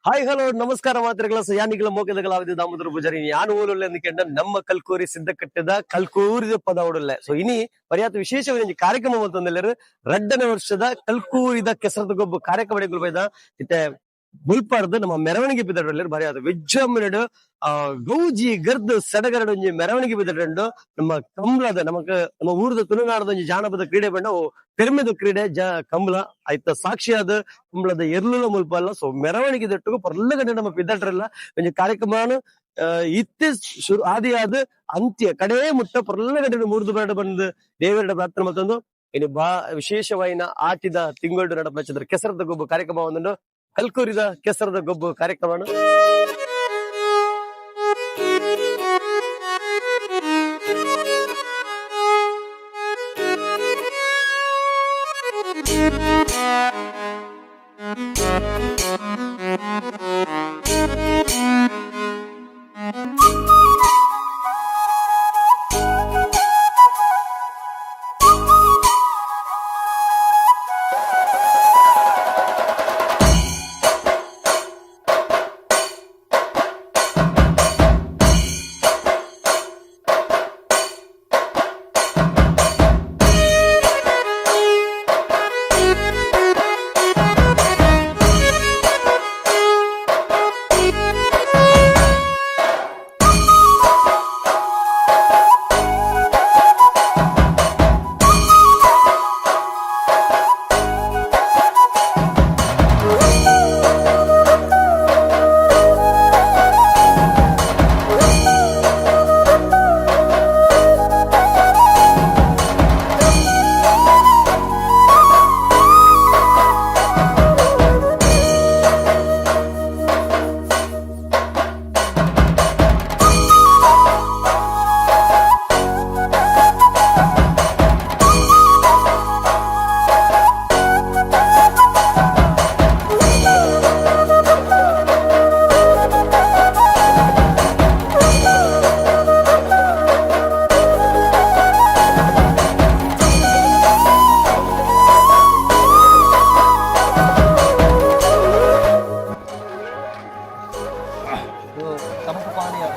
hi hello ನಮಸ್ಕಾರ ಮಾತ್ರೆಗಳ ಯಾನಿಗಳ ಮೋಕದಗಳಾவது தாமோதர பூஜாரி ഞാൻ ഓലുള്ള നിൽക്കേണ്ട ನಮ್ಮ ಕಲ್ಕೂರಿ ಸಿದ್ಧಕಟ್ಟದ ಕಲ್ಕೂರಿದ ಪದ ಓಡಲ್ಲ ಸೊ ಇನಿ ಪರ್ಯಾತ ವಿಶೇಷವಾಗಿ ಕಾರ್ಯಕ್ರಮ ಬಂತಂದೆಲ್ಲರೂ ರಡ್ಡನೇ ವರ್ಷದ ಕಲ್ಕೂರಿದ ಕೆಸರದ ಗೊಬ್ಬ ಕಾರ್ಯಕ್ರಮ ಬೈದ ಇತ್ತೆ ಮುಲ್ಪಾರ್ದು ನಮ್ಮ ಮೆರವಣಿಗೆ ಬಿದ್ದರೆಲ್ಲರೂ ಬರೀ ಅದು ವಿಜೃಂಭಣೆ ಗೌಜಿ ಗರ್ದು ಸಡಗರಡು ಒಂಜಿ ಮೆರವಣಿಗೆ ಬಿದ್ದರೆಂಡು ನಮ್ಮ ಕಂಬಳದ ನಮ್ಮ ಊರದ ತುಳುನಾಡದ ಒಂಜಿ ಜಾನಪದ ಕ್ರೀಡೆ ಬಂಡ ಪೆರ್ಮೆದ ಕ್ರೀಡೆ ಕಂಬಳ ಆಯ್ತ ಸಾಕ್ಷಿಯಾದ ಕಂಬಳದ ಎರ್ಲುಲ ಮುಲ್ಪಲ್ಲ ಸೊ ಮೆರವಣಿಗೆ ದಟ್ಟುಗು ಪರ್ಲ ಗಂಟೆ ನಮ್ಮ ಬಿದ್ದಟ್ರಲ್ಲ ಒಂಜಿ ಕಾರ್ಯಕ್ರಮ ಇತ್ತೆ ಶುರು ಆದಿಯಾದ ಅಂತ್ಯ ಕಡೇ ಮುಟ್ಟ ಪರ್ಲ ಗಂಟೆ ಮೂರ್ದು ಬೇಡ ಬಂದು ದೇವರ ಪ್ರಾರ್ಥನೆ ಮತ್ತೊಂದು ಇನ್ನು ವಿಶೇಷವಾಯಿನ ಆಟಿದ ತಿಂಗಳು ನಡಪಚ್ಚಿದ್ರ ಕೆಸರದ ಗೊಬ್ಬು ಕಾರ್ಯಕ್ರಮ ಒಂದನ್ನು ಕಲ್ಕೂರಿದ ಕೆಸರದ ಗೊಬ್ಬು ಕಾರ್ಯಕ್ರಮ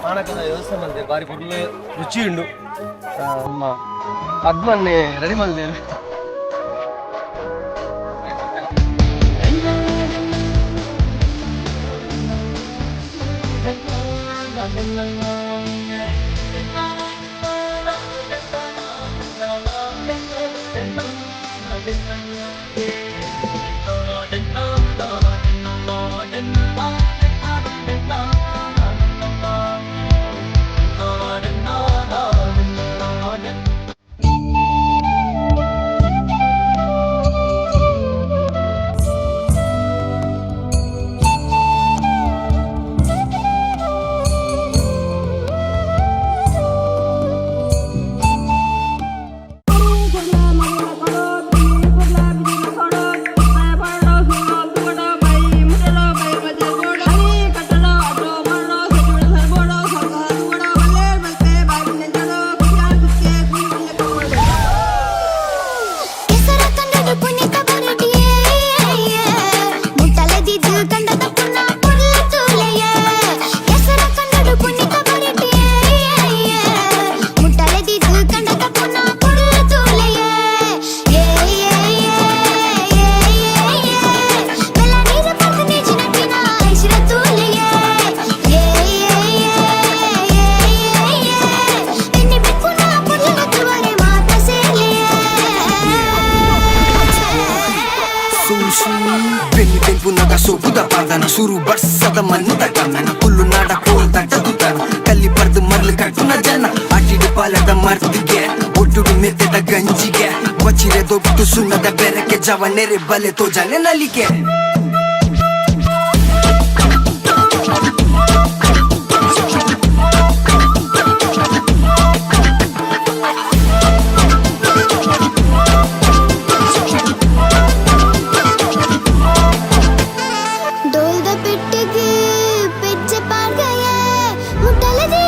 ಪಾನಕದ ವ್ಯವಸ್ಥೆ ಮಾಡಿದೆ ಬಾರಿ ಫುಲ್ ರುಚಿ ಉಂಡು ಅದ್ಮನ್ನೇ ರೆಡಿ ಮಾಡಿದ್ದೇನೆ ಶುರು ಬರ್ಸದ ಮನ್ನ ಕಮ್ಮನ ಹುಲ್ಲು ನಾಡ ಕೋಲ್ ತಟ್ಟದುತನ ಕಲ್ಲಿ ಬರ್ದು ಮರ್ಲು ಕಟ್ಟುನ ಜನ ಅಟ್ಟಿಡು ಪಾಲದ ಮರ್ದಿಗೆ ಒಟ್ಟುಡು ಮೆತ್ತದ ಗಂಜಿಗೆ ಬಚಿರೆ ದೊಡ್ಡು ಸುಣ್ಣದ ಬೆರಕೆ ಜವನೆರೆ ಬಲೆ ತೋಜನೆ ನಲಿಕೆ ಮುಟ್ಟಲದಿ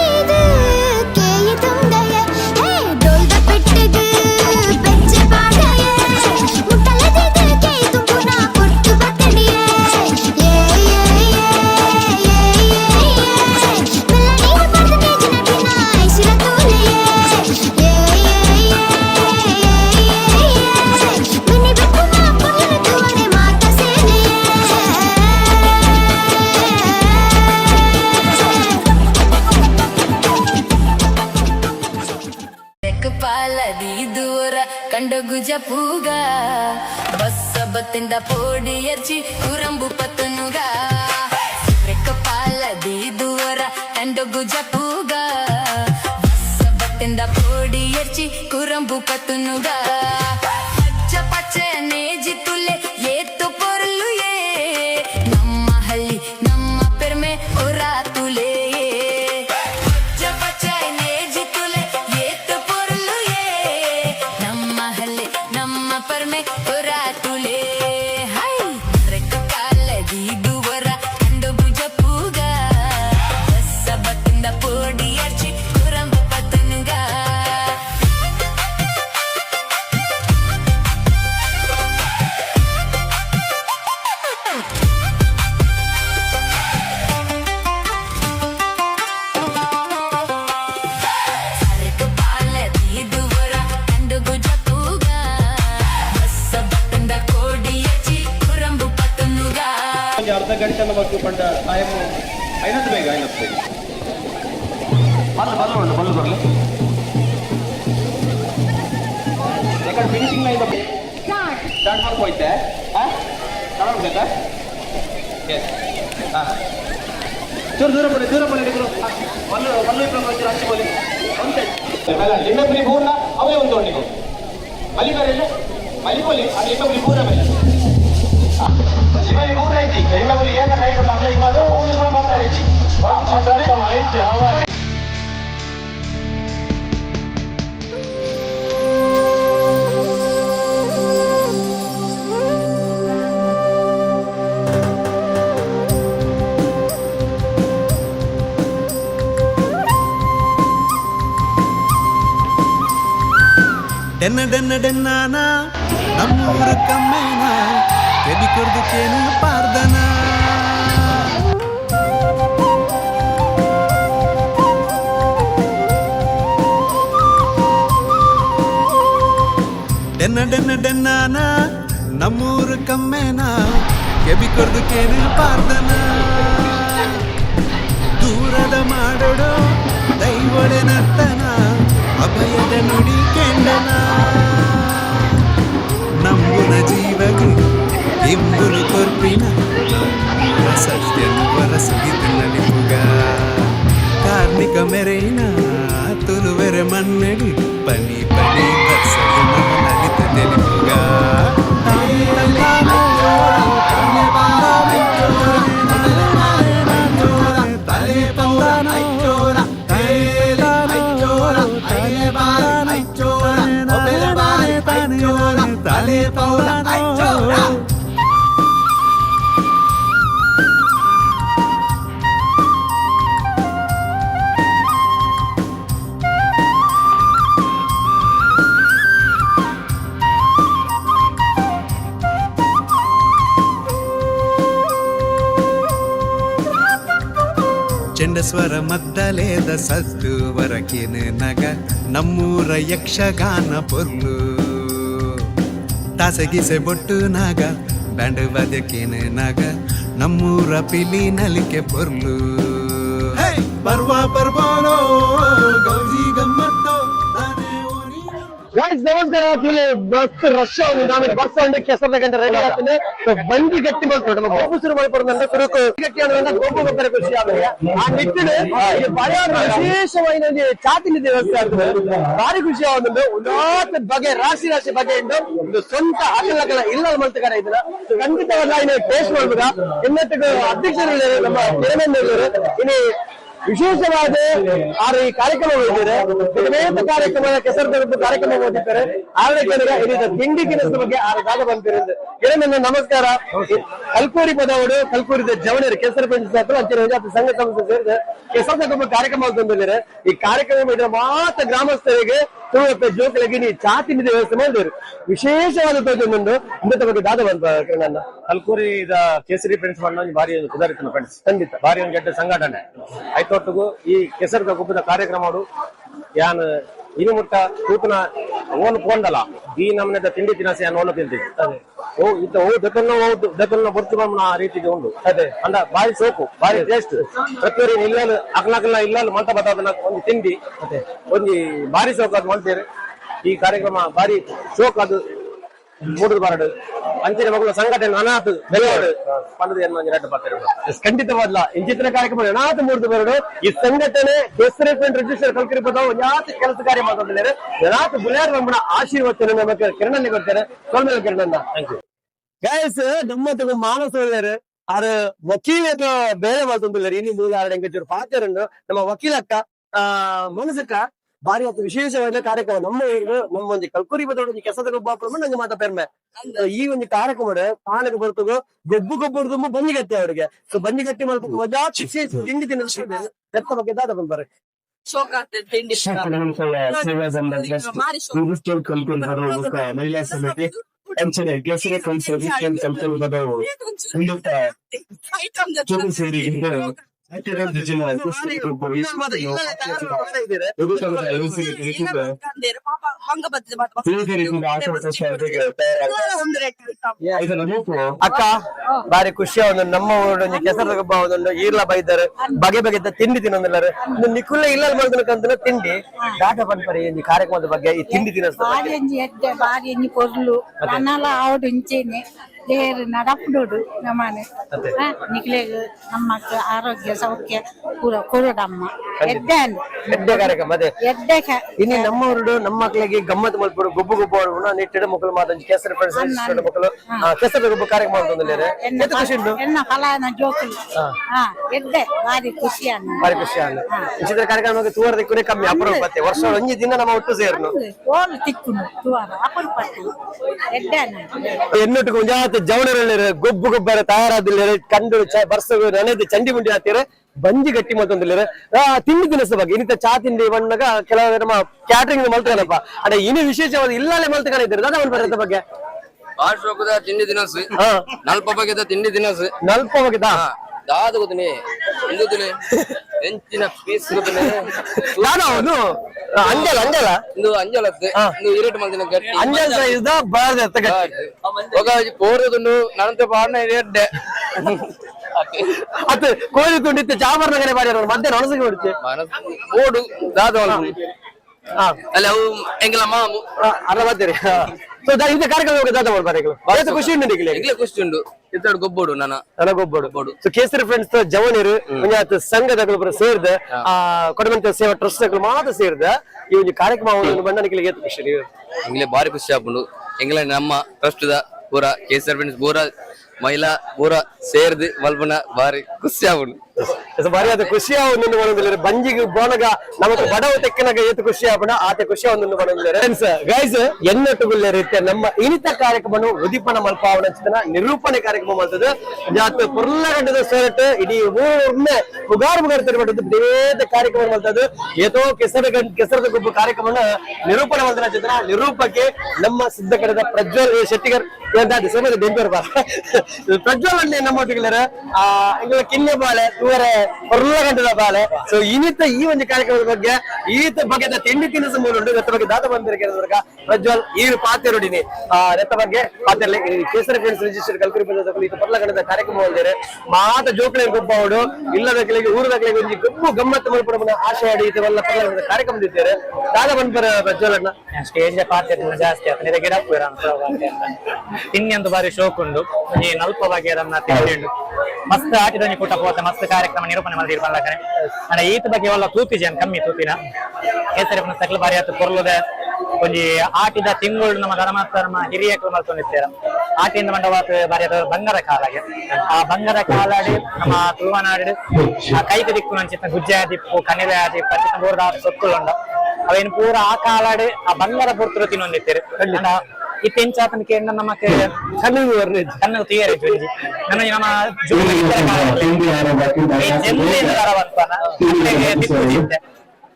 ಎಂಡಗುಜ ಪೂಗ ಬಸ್ಸ ಬತ್ತಿಂದ ಪೋಡಿ ಎರ್ಚಿ ಕುರಂಬು ಪತ್ತನುಗ ಪಾಲದಿ ದೂರ ಎಂಡಗುಜ ಪೂಗ ಬಸ್ಸ ಬತ್ತಿಂದ ಪೋಡಿ ಎರ್ಚಿ ಕುರಂಬು ಪತ್ತನುಗ ಪಚ್ಚ ಪಚ್ಚೆ ನೇಜಿ ತುಲೆ ಏತು ಪೊರ್ಲು ಏ ನಮ್ಮ ಹಳ್ಳಿ ನಮ್ಮ ಪೆರ್ಮೆ ಒರ ತುಲೆ ಅರ್ಧ ಗಂಟೆ ನಮಗೆ ಪಂಡ ಟೈಮ್ ಐನತ್ತು ಬೇಗ ಬಲ್ಲು ಬರಲಿ ಯಾಕಂದ್ರೆ ಫಿನಿಶಿಂಗ್ ಲೈನ್ ಸ್ಟಾರ್ಟ್ ಮಾಡ್ಕೋಯ್ತೆ ಕಾಣಬೇಕಾ ಎಸ್ ಹಾಂ ದೂರ ಬನ್ನಿ ಹಿಡಿದ್ರು ಮಲ್ಲು ಇಬ್ಬರು ಹಂಚಿ ಬೋಲಿ ಅಲ್ಲ ಲಿಂಬೆಪುರಿ ಪೂರ್ಣ ಅವೇ ಒಂದು ಒಣ್ಣಿಗೂ ಮಲ್ಲಿಗಾರಿಲ್ಲ ಮಲ್ಲಿಗೋಲಿ ಅದು ಲಿಂಬೆಪುರಿ ಪೂರ ಮೇಲೆ ಶಿವಲಿ ಪೂರ ಐತಿ ಲಿಂಬೆಪುರಿ ಏನ ಕೈಗಳು ನಮಗೆ ಇವಾಗ ಮಾತಾಡೈತಿ ಡೆನ್ನ ಡೆನ್ನ ಡೆನ್ನಾನ ನಮ್ಮೂರ ಕಮ್ಮೇನ ಕೆಬಿ ಕೊರ್ದಕ್ಕೇನು ಪಾರ್ದನ ಡೆನ್ನ ಡೆನ್ನ ಡೆನ್ನಾನ ನಮ್ಮೂರ ಕಮ್ಮೇನ ಕೆಬಿ ಕೊರ್ದಕ್ಕೇನು ಪಾರ್ದನ ದೂರದ ಮಾಡೋಡು ದೈವಡೆ ನರ್ತನ ಅಭಯದ ನುಡಿ ಕೆಂಡನ ನಂಬುನ ಜೀವಗೆ ಇಂಬುಲು ಕೊರ್ಪಿನ ಸತ್ಯನು ವರಸುಗಿದ್ದಲ್ಲಿ ಪುಗ ಕಾರ್ಮಿಕ ಮೆರೆಯಿನ ತುಲುವೆರೆ ಮಣ್ಣಡಿ ಪನಿ ಪನಿ ಬಸಗೆ ನಲಿತ ತೆಲಿಪುಗ ಚೆಂಡಸ್ವರ ಮದ್ದಲೇದ ಸದ್ದು ವರಕಿನ ನಗ ನಮ್ಮೂರ ಯಕ್ಷಗಾನ ಪೊರ್ಲು ತಾಸಗಿಸೆ ಬೊಟ್ಟು ನಾಗ ಬ್ಯಾಂಡ್ ಬದಕಿನ ನಗ ನಮ್ಮೂರ ಪಿಲಿ ನಲಿಕೆ ಪೊರ್ಲು ಬರ್ಬೋನೋ ಗೌಜಿ ಗಮ್ಮತ್ತೋ ನಮಸ್ಕಾರ ಬಸ್ ರಶ್ ಬಸ್ ಕೆಸರದಂತ ರೆಡಿ ಆಗ್ತದೆ ಬಂಡಿ ಗಟ್ಟಿ ಬಂತು ನಮ್ಮ ಗೋಪು ಶುರು ಮಾಡಿಕೊಡೋದಂತ ಕುರುಕು ಗಟ್ಟಿ ಅನ್ನೋದಂತ ಗೋಪು ಗೊಬ್ಬರ ಖುಷಿ ಆದ್ರೆ ಆ ನಿಟ್ಟಿನ ವಿಶೇಷವಾಗಿ ಚಾತಿನ ವ್ಯವಸ್ಥೆ ಆಗ್ತದೆ ಭಾರಿ ಖುಷಿ ಆಗೋದು ಉನ್ನತ ಬಗೆ ರಾಶಿ ಬಗೆಯಿಂದ ಒಂದು ಸ್ವಂತ ಅಗಲಗಳ ಇಲ್ಲ ಮಲ್ತಗಾರ ಇದ್ರ ಖಂಡಿತವಾದ ಟೇಸ್ಟ್ ಮಾಡ್ಬೋದ ಇನ್ನೊಟ್ಟಿಗೆ ಅಧ್ಯಕ್ಷರು ನಮ್ಮ ಕಿರಣೇಂದ್ರ ಇನ್ನು ವಿಶೇಷವಾದ ಈ ಕಾರ್ಯಕ್ರಮ ಓದಿದ್ದಾರೆ ವಿವಿಧ ಕಾರ್ಯಕ್ರಮ ಕೆಸರು ಕಾರ್ಯಕ್ರಮ ಓದಿದ್ದಾರೆ ಆರೋಗ್ಯ ತಿಂಡಿ ತಿನಿಸ ಬಗ್ಗೆ ಆಗ ಬಂದಿರೋದು ಕಿರಣ್ ನಮಸ್ಕಾರ ಕಲ್ಕೂರಿ ಪದವಡು ಕಲ್ಕೂರಿದ ಜವಳಿಯರು ಕೆಸರು ಪಂಚಾಯತ್ ಅಂಚೆ ಸಂಘ ಸಂಸ್ಥೆ ಸೇರಿದ ಕೆಸರು ಕಾರ್ಯಕ್ರಮ ತಂದಿದ್ದಾರೆ ಈ ಕಾರ್ಯಕ್ರಮ ಇದ್ರೆ ಮಾತ್ರ ಗ್ರಾಮಸ್ಥರಿಗೆ ಜೋಕಳಿಗೆ ನೀವು ಚಾತಿನ ವ್ಯವಸ್ಥೆ ಮಾಡಿದ್ರು ವಿಶೇಷವಾದ ತೋಜೊಂದು ಇಂದ ಬಗ್ಗೆ ದಾದ ಬಂದ ಕಿರಣ್ ಕಲ್ಕೂರಿ ಕೇಸರಿ ಫ್ರೆಂಡ್ಸ್ ಮಾಡಿ ಭಾರಿ ಒಂದು ಕುದಾರಿತನ ಫ್ರೆಂಡ್ಸ್ ಖಂಡಿತ ಭಾರಿ ಒಂದು ಗೆಡ್ಡ ಸಂಘಟನೆ ಆಯ್ತೊಟ್ಟಿಗೂ ಈ ಕೆಸರ್ಗ ಗುಬ್ಬದ ಕಾರ್ಯಕ್ರಮಗಳು ಯಾನ್ ಇನ್ನು ಮುಟ್ಟ ತೂತನ ಓನು ಪೋಂಡಲ್ಲ ಈ ನಮ್ಮನೆ ತಿಂಡಿ ತಿನಸಿ ಯಾನ್ ಓನು ತಿಂತೀವಿ ಓ ಇತ್ತ ಓ ದಕ್ಕಲ್ನ ಬರ್ತು ಬಮ್ಮ ಆ ರೀತಿಗೆ ಉಂಟು ಅದೇ ಅಂದ ಭಾರಿ ಸೋಪು ಭಾರಿ ಟೇಸ್ಟ್ ಪ್ರತಿಯೊಬ್ಬರು ಇಲ್ಲಲು ಅಕ್ಲಕ್ಲ ಇಲ್ಲಲು ಮಂತ ಬತ್ತಾದನ ಒಂದು ತಿಂಡಿ ಒಂದು ಭಾರಿ ಸೋಕು ಅದು ಮಾಡ್ತೀರಿ ಈ ಕಾರ್ಯಕ್ರಮ ಬಾರಿ ಶೋಕ್ ಅದು ಮೂಡುದು ಬಾರಡು ಅಂಚಿನ ಮಕ್ಕಳ ಸಂಘಟನೆ ಅನಾಥ ಬೆಲೆಯೋಡು ಪಂಡದ ಎರಡು ಪಾತ್ರ ಖಂಡಿತವಾದ್ಲ ಇಂಚಿತ್ರ ಕಾರ್ಯಕ್ರಮ ಅನಾಥ ಮೂಡ್ದು ಬರಡು ಈ ಸಂಘಟನೆ ಹೆಸರು ರಿಜಿಸ್ಟರ್ ಕಲ್ಕರಿಪದ ಯಾತ್ ಕೆಲಸ ಕಾರ್ಯ ಮಾಡ್ಕೊಂಡಿದ್ದಾರೆ ಅನಾಥ ಬುಲೆಯರ್ ನಮ್ಮನ್ನ ಆಶೀರ್ವಚನ ನಮಗೆ ಕಿರಣನ್ನೇ ಕೊಡ್ತಾರೆ ಸೋಲ್ಮೇಲೆ ಕಿರಣನ್ನ ಥ್ಯಾಂಕ್ ಯು ಗೈಸ್ ನಮ್ಮ ತಗೊಂಡು ಮಾನಸ ಹೇಳಿದ್ದಾರೆ ಅದು ವಕೀಲ ಬೇರೆ ಮಾತೊಂದಿಲ್ಲ ಇನ್ನು ಮೂಲ ಎಂಗೇಜರ್ ಪಾತ್ರರನ್ನು ನಮ್ಮ ವಕೀಲಕ್ಕ ಮನಸಕ್ಕ ಬಾರಿ ಅದು ವಿಶೇಷವಾದ ಕಾರ್ಯಕ್ರಮ ನಮ್ಮ ನಮ್ಮ ಒಂದು ಕಲ್ಕುರಿ ಬದಲು ಕೆಸದ ಗೊಬ್ಬ ನಂಗೆ ಮಾತಾ ಪೆರ್ಮೆ ಈ ಒಂದು ಕಾರ್ಯಕ್ರಮ ತಾನಕ್ಕೆ ಬರ್ತದ ಗೊಬ್ಬು ಗೊಬ್ಬರದು ಬಂಜಿಗಟ್ಟಿ ಅವರಿಗೆ ಸೊ ಬಂಜಿಗಟ್ಟಿ ಮಾಡ್ಬೇಕು ವಜಾ ಶಿಕ್ಷೆ ತಿಂಡಿ ತಿನ್ನ ಎತ್ತ ಬಗ್ಗೆ ದಾದ ಬಂದಾರೆ ಮಹಿಳಾ ಸಮಿತಿ ಕೆಸರೆ ಸೇರಿ ಅಕ್ಕ ಬಾರಿ ಖುಷಿ ಅವನು ನಮ್ಮ ಊರೊಂದು ಕೆಸರ ಗೊಬ್ಬ ಅವನೊಂದು ಈರ್ಲ ಬೈದಾರೆ ಬಗೆ ಬಗೆದ ತಿಂಡಿ ತಿನ್ನೋದಿಲ್ಲಾರೆ ನಿಕ್ಕುಲ್ಲ ಇಲ್ಲ ಮಾಡ್ಬೇಕಂತ ತಿಂಡಿ ದಾಟ ಬಂದ್ಪರಿ ಈ ಕಾರ್ಯಕ್ರಮದ ಬಗ್ಗೆ ಈ ತಿಂಡಿ ತಿನ್ನೋದು ಬಾರಿ పొర్లు అన్నాల ఆవిడ ఉంచేనే దేరు నడపడు నమ్మని నిఖిలే నమ్మకు ఆరోగ్య సౌఖ్య ಕೊಡಮ್ಮ ಎಡ್ಡೆ ಕಾರ್ಯಕ್ರಮ ಅದೇ ಇನ್ನು ನಮ್ಮವರು ನಮ್ಮ ಮಕ್ಕಳಿಗೆ ಗಮ್ಮತ್ ಮಾಡ್ಬಿಡು ಗೊಬ್ಬು ಗೊಬ್ಬ ನೆಟ್ಟಿಡ ಮಕ್ಕಳು ಮಾತಾಡಿ ಕೆಸರು ಫ್ರೆಂಡ್ಸ್ ಮಕ್ಕಳು ಕೆಸರು ಗೊಬ್ಬ ಕಾರ್ಯಕ್ರಮ ಮಾಡ್ತಾರೆ ಖುಷಿ ಉಂಟು ಎನ್ನ ಫಲಾನ ಜೋಕುಲು ಎಡ್ಡೆ ಬಾರಿ ಖುಷಿ ಅನ್ನ ಬಾರಿ ಖುಷಿ ಅಲ್ಲ ವಿಚಿತ್ರ ಕಾರ್ಯಕ್ರಮ ತೂರದ ಕೂಡ ಕಮ್ಮಿ ಅಪರೂಪ ಮತ್ತೆ ವರ್ಷ ಒಂಜಿ ದಿನ ನಮ್ಮ ಒಟ್ಟು ಸೇರ್ನು ಓಲು ತಿಕ್ಕುನು ತೂರ ಅಪರೂಪಟ್ಟು ಎಡ್ಡೆ ಎನ್ನೊಟ್ಟು ಕೊಂಜಾತ ಜವಣರಲ್ಲಿ ಗೊಬ್ಬು ಗೊಬ್ಬರ ತಯಾರಾದಿಲ್ಲ ಕಂಡು ಬರ್ಸಗಳು ನೆನೆದು ಚಂಡಿ ಮುಂಡಿ ಹಾಕ್ತಾರೆ ಬಂಜಿ ಗಟ್ಟಿ ಮತ್ತೊಂದಿಲ್ಲ ತಿಂಡಿ ತಿನಿಸ ಬಗ್ಗೆ ಇನ್ನಿತ ಚಾ ತಿಂಡಿ ಬಂದಾಗ ಕೆಲವು ನಮ್ಮ ಕ್ಯಾಟ್ರಿಂಗ್ ಮಲ್ತಾನಪ್ಪ ಅದೇ ಇನ್ನು ವಿಶೇಷವಾದ ಇಲ್ಲೇ ಮಲ್ತಕಾನ ಇದ್ದಾರೆ ದಾದ ಬರುತ್ತೆ ಬಗ್ಗೆ ಭಾಷೋಕದ ತಿಂಡಿ ದಿನಸು ನಲ್ಪ ಬಗೆದ ತಿಂಡಿ ದಿನಸು ನಲ್ಪ ಬಗೆದ ದಾದ ಗೊತ್ತನೆ ಇಂದುದಿಲೆ ಹೆಂಚಿನ ಪೀಸ್ ಗೊತ್ತನೆ ನಾನು ಅವನು ಅಂಜಲ ಅಂಜಲ ಇಂದು ಅಂಜಲತ್ತೆ ಇಂದು ಇರೇಟ್ ಮಂದಿನ ಗಟ್ಟಿ ಅಂಜಲ ಸೈಜ್ ದ ಬಾರ್ದ ಗಟ್ಟಿ ಒಗ ಪೋರದುಂಡು ನಂತರ ಪಾರ್ನ ಇರೇಡ್ಡೆ ಅದು ಕೋಳಿ ತುಂಡಿತ್ತು ಚಾಮರ್ನಗರೆ ಮಾಡಿರೋ ಮಧ್ಯ ನೊಣಸಿಗೆ ಬಿಡುತ್ತೆ ಓಡು ದಾದ ಅಲ್ಲ ಅವು ಎಂಗಲ ಮಾಮು ಅಲ್ಲ ಬರ್ತೀರಿ ಸೊ ಇದು ಕಾರ್ಯಕ್ರಮ ದಾದ ಮಾಡ್ಬಾರ ಖುಷಿ ಉಂಟು ಎಂಗ್ಲೇ ಖುಷಿ ಉಂಟು ಇತ್ತಾಡು ಗೊಬ್ಬಡು ನನಗೊಬ್ಬಡು ಸೊ ಕೇಸರಿ ಫ್ರೆಂಡ್ಸ್ ಜವನಿರು ಸಂಘದ ಸೇರಿದ ಕೊಡಮಂತ ಸೇವಾ ಟ್ರಸ್ಟ್ ಮಾತ್ರ ಸೇರಿದ ಈ ಒಂದು ಕಾರ್ಯಕ್ರಮ ಬಂಡನಿಗೆ ಖುಷಿ ಎಂಗ್ಲೇ ಬಾರಿ ಖುಷಿ ಆಗ್ಬಿಡು ಎಂಗ್ಲೇ ನಮ್ಮ ಟ್ರಸ್ಟ್ ದ ಪೂರ ಕೇಸರಿ ಫ್ರೆಂಡ್ಸ್ ಪೂರ ಮಹಿಳಾ ಪೂರ ಸೇರ್ದು ಮಲ್ಪನ ಬಾರಿ ಖುಷಿ ಆಗ್ಬಿಡು ಬಾರಿ ಅದು ಖುಷಿ ಒಂದು ಬಂಜಿಗೆ ಬೋನಗ ನಮಗೆ ಬಡವ ತೆಕ್ಕನಾಗ ಏತು ಖುಷಿ ಆಗ್ಬಿಡ ಆತ ಖುಷಿ ಒಂದು ಗೈಸ್ ಎನ್ನೊಟ್ಟುಗುಳ್ಳ ರೀತಿಯ ನಮ್ಮ ಇನಿತ ಕಾರ್ಯಕ್ರಮ ಉದಿಪನ ಮಲ್ಪ ಅವನ ನಿರೂಪಣೆ ಕಾರ್ಯಕ್ರಮ ಮಾಡ್ತದೆ ಜಾತ್ ಪುರ್ಲಗಡ್ಡದ ಸೇರಟ್ ಇಡೀ ಊರ್ನೆ ಮುಗಾರ್ ಮುಗಾರ್ ತಿರುಪಟ್ಟು ಬೇದ ಕಾರ್ಯಕ್ರಮ ಮಾಡ್ತದೆ ಏತೋ ಕೆಸರದ ಗುಬ್ಬು ಕಾರ್ಯಕ್ರಮನ ನಿರೂಪಣೆ ಮಾಡ್ತಾರ ಚಿತ್ರ ನಿರೂಪಕ್ಕೆ ನಮ್ಮ ಸಿದ್ಧಕಡದ ಪ್ರಜ್ವಲ್ ಶೆಟ್ಟಿಗರ್ ಸಮಯದ ಬೆಂಗಳೂರು ಬಾರ ಪ್ರಜ್ವಲ್ ಅಣ್ಣೆ ನಮ್ಮೊಟ್ಟಿಗೆ ಕಿನ್ನೆ ಬಾಳೆ ತೂರೆ ಪುರ್ಲಗಡ್ಡದ ಬಾಳೆ ಸೊ ಇನಿತ ಈ ಒಂದು ಕಾರ್ಯಕ್ರಮದ ಬಗ್ಗೆ ಈತ ಬಗೆದ ತಿಂಡಿ ತಿನಿಸು ಮೂಲ ಉಂಟು ರತ್ತ ಬಗ್ಗೆ ದಾತ ಬಂದಿರ ಪ್ರಜ್ವಲ್ ಈರು ಪಾತೆರೊಡಿನಿ ರತ್ತ ಬಗ್ಗೆ ಪಾತೆರಲಿ ಕೇಸರಿ ಫ್ರೆಂಡ್ಸ್ ರಿಜಿಸ್ಟರ್ ಕಲ್ಕುರಿ ಪರ್ಲಗಡದ ಕಾರ್ಯಕ್ರಮ ಹೊಂದಿರೆ ಮಾತ ಜೋಕಳೆ ಗೊಬ್ಬ ಅವಡು ಇಲ್ಲದ ಕೆಳಗೆ ಊರದ ಒಂದು ಗೊಬ್ಬು ಗಮ್ಮತ್ತು ಮಲ್ಪಡ ಆಶೆ ಆಡಿ ಇದೆಲ್ಲ ಪರ್ಲಗಡದ ಕಾರ್ಯಕ್ರಮ ದಿದ್ದಾರೆ ದಾದ ಬಂದ್ಬರ ಪ್ರಜ್ವಲ್ ಅಣ್ಣ ಸ್ಟೇಜ್ ಪಾತ್ರ ಜಾಸ್ತಿ ಆಗ್ತದೆ ಗಿಡ ತಿನ್ನಿ ಅಂತ ಬಾರಿ ಶೋಕ್ ಉಂಡು ಈ ನಲ್ಪ ಬಗೆಯನ್ನ ತಿಂಡಿ ಉಂಡು ಮಸ್ತ್ ಆಟಿದ ಕೂಟ ಹೋದ ಮಸ್ತ್ ಕಾರ್ಯಕ್ರಮ ನಿರೂಪಣೆ ಮಾಡಿದ್ರು ಬಲ್ಲಕನೆ ಅಣ್ಣ ಈತ ಬಗ್ಗೆ ಎಲ್ಲ ತೂತಿಜನ್ ಕಮ್ಮಿ ತೂತಿನ ಕೇಸರಿ ಸಕಲ ಬಾರಿ ಆತು ಕೊರ್ಲುದ ಒಂಜಿ ಆಟಿದ ತಿಂಗಳು ನಮ್ಮ ಧರ್ಮ ಹಿರಿಯಕರು ಮಲ್ಕೊಂಡಿರ್ತಾರ ಆಟಿಯಿಂದ ಮಂಡವಾತ ಬಾರಿ ಬಂಗಾರ ಕಾಲಾಗೆ ಆ ಬಂಗಾರ ಕಾಲಾಡಿ ನಮ್ಮ ತುಳುವನಾಡಿ ಆ ಕೈಗೆ ದಿಕ್ಕು ನಂಚಿತ್ತ ಗುಜ್ಜೆ ದಿಪ್ಪು ಕಣಿವೆ ದಿಪ್ಪು ಅಂಚಿತ್ತ ಬೋರ್ದ ಸೊತ್ತುಂಡ ಅವೇನು ಪೂರ ಆ ಕಾಲಾಡಿ ಆ ಬಂಗಾರ ಪೂರ್ತಿರು ತಿನ್ನೊಂದಿತ್ತೇರು ಇತ್ತೆಂಚಾತನಕ್ಕೆ ನಮ್ಮಕ್ಕೆ ಕಣ್ಣು ತೀಯರೆ ಜೊಂಜಿ ನನ್ನ ನಮ್ಮ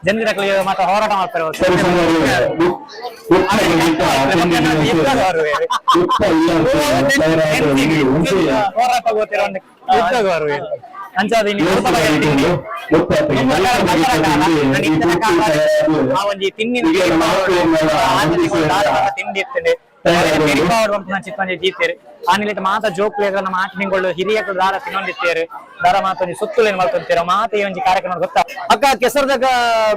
ಜನರಿಗೆ ಮಾತ್ರ ಹೋರಾಟ ಮಾಡ್ತಾರೆ ಹೋರಾಟ ಗೊತ್ತಿರೋ ಅಂಚಾದ ಆ ಒಂಜಿ ತಿನ್ನಿನ ತಿಂಡಿ ಇರ್ತದೆ ಚಿಕ್ಕಂಜಿ ಜೀತೇರಿ ಆನಿಲಿಟ ಮಾತ ಜೋಕ್ಲೆಗ್ ನಮ್ಮ ಆಟಿನಿಂಗಳು ಹಿರಿಯ ದಾರ ತಿನ್ನೊಂದಿತ್ತೇರು ದಾರ ಮಾತೊಂದು ಸುತ್ತುಲೇನು ಮಲ್ತೊಂತೀರ ಮಾತ ಈ ಒಂಜಿ ಕಾರ್ಯಕ್ರಮ ಗೊತ್ತಾ ಅಕ್ಕ ಕೆಸರದ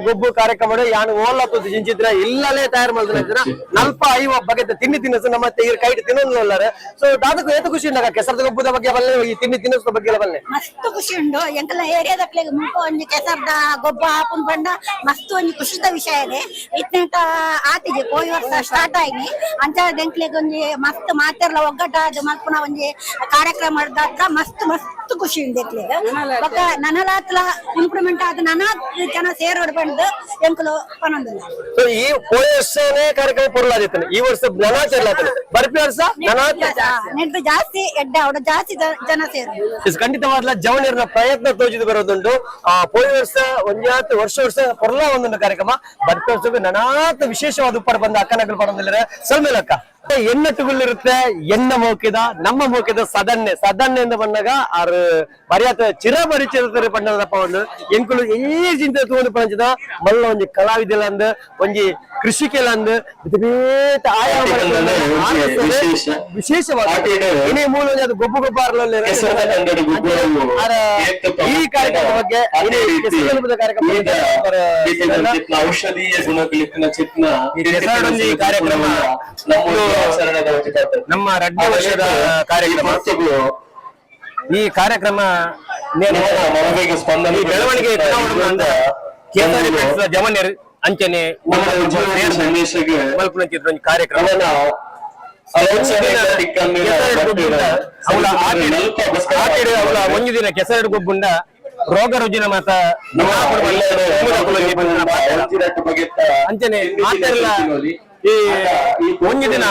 ಗೊಬ್ಬು ಕಾರ್ಯಕ್ರಮ ಯಾನು ಓಲ್ಲ ತುದು ಜಿಂಚಿದ್ರ ಇಲ್ಲಲೇ ತಯಾರು ಮಾಡಿದ್ರ ನಲ್ಪ ಐವ ಬಗೆದ ತಿಂಡಿ ತಿನಿಸು ನಮ್ಮ ತೆಗಿರ್ ಕೈಟ್ ತಿನ್ನೋಲ್ಲರೆ ಸೊ ದಾದಕ್ಕೆ ಏತು ಖುಷಿ ಉಂಡಾಗ ಕೆಸರದ ಗೊಬ್ಬದ ಬಗ್ಗೆ ಬಲ್ಲೆ ಈ ತಿಂಡಿ ತಿನಿಸು ಬಗ್ಗೆ ಎಲ್ಲ ಬಲ್ಲೆ ಮಸ್ತ್ ಖುಷಿ ಉಂಡು ಎಂಕಲ್ಲ ಏರಿಯಾದಕ್ಲೆಗ್ ಮುಲ್ಪ ಒಂಜಿ ಕೆಸರ್ದ ಗೊಬ್ಬ ಹಾಪುನ್ ಪಂಡ ಮಸ್ತ್ ಒಂಜಿ ಖುಷಿದ ವಿಷಯ ಇದೆ ಇತ್ನೆಂಟ ಆತಿಗೆ ಪೋಯಿ ವರ್ಷ ಸ್ಟಾರ್ಟ್ ಆಯ್ನಿ ಅಂಚಾದ ಎಂಕ್ಲೆಗ್ ಒಂಜಿ ಮಸ್ತ್ ಮಾತೆರ್ಲ ಒಗ್ಗಟ್ಟಾದ ಮಲ್ಪುನ ಒಂಜಿ ಕಾರ್ಯಕ್ರಮ ಮಾಡ್ದಾತ್ರ ಮಸ್ತ್ ಮಸ್ತ್ ಖುಷಿ ಉಂಡು ಎಕ್ಲೆಗ್ ಬೊಕ್ಕ ನನಲಾತ್ಲ ಇಂಪ್ರೂವ್ಮೆಂಟ್ ಆದ ನನಾ ಜನ ಸೇರೋಡ್ ಬಂದು ಎಂಕುಲು ಪನೊಂದಿಲ್ಲ ಸೊ ಈ ಹೋದ ವರ್ಷನೇ ಕಾರ್ಯಕ್ರಮ ಪೊರ್ಲಾದಿತ್ತು ಈ ವರ್ಷ ನನಾಚರ್ಲಾತದೆ ಬರ್ಪಿ ವರ್ಷ ನೆಂಟು ಜಾಸ್ತಿ ಎಡ್ಡ ಅವಡ ಜಾಸ್ತಿ ಜನ ಸೇರು ಖಂಡಿತವಾದ ಜವಣಿಯರ ಪ್ರಯತ್ನ ತೋಜಿದು ಬರೋದುಂಟು ಪೋಯಿ ವರ್ಷ ಒಂಜಾತ್ ವರ್ಷ ಪೊರ್ಲ ಒಂದೊಂದು ಕಾರ್ಯಕ್ರಮ ಬರ್ಪಿ ವರ್ಷಕ್ಕೆ ನನಾತ್ ವಿಶೇಷವಾದ ಉಪ್ಪರ ಬಂದ ಅಕ್ಕನಗರು ಪಡೋದಿಲ್ಲ ಸಲ್ಮೇಲಕ್ಕ ಎನ್ನಟ್ಟುಗಳಿರುತ್ತೆ ಎನ್ನ ಮೋಕಿದ ನಮ್ಮ ಮೋಕಿದ ಸದನ್ನೆ ಎಂದು ಬಂದಾಗ ಆರು ಬರಿಯಾತ ಚಿರಪರಿಚಿತ ಪಂಡದಪ್ಪ ಒಂದು ಎಂಕುಲು ಏಜಿಂದ ತಗೊಂಡು ಪಂಚದ ಮಲ್ಲ ಒಂಜಿ ಕಲಾವಿದೆಲ ಅಂದ್ ಒಂಜಿ ಕೃಷಿಕೆಲ ಅಂದ್ ವಿಶೇಷವಾದ ಇನಿ ಮೂಲ ಅದು ಗೊಬ್ಬು ಗೊಬ್ಬ ಈ ಕಾರ್ಯಕ್ರಮ ಬಗ್ಗೆ ಔಷಧೀಯ ಗುಣಗಳಿನ ಚಿತ್ನ ಕಾರ್ಯಕ್ರಮ ನಮ್ಮ 2ನೇ ವರ್ಷದ ಕಾರ್ಯಕ್ರಮ ಈ ಕಾರ್ಯಕ್ರಮ ಈ ಬೆಳವಣಿಗೆ ಜವನ್ಯರು ಅಂಚನೆ ಮಲ್ಪುನ ಚಿತ್ರ ಕಾರ್ಯಕ್ರಮ ಒಂದು ದಿನ ಕೆಸರಡು ಗೊಬ್ಬುಂಡ ರೋಗ ರುಜಿನ ಮಾತ ಅಂಚನೆ ಮಾತೆಲ್ಲ ಈ ಒಂದು ದಿನ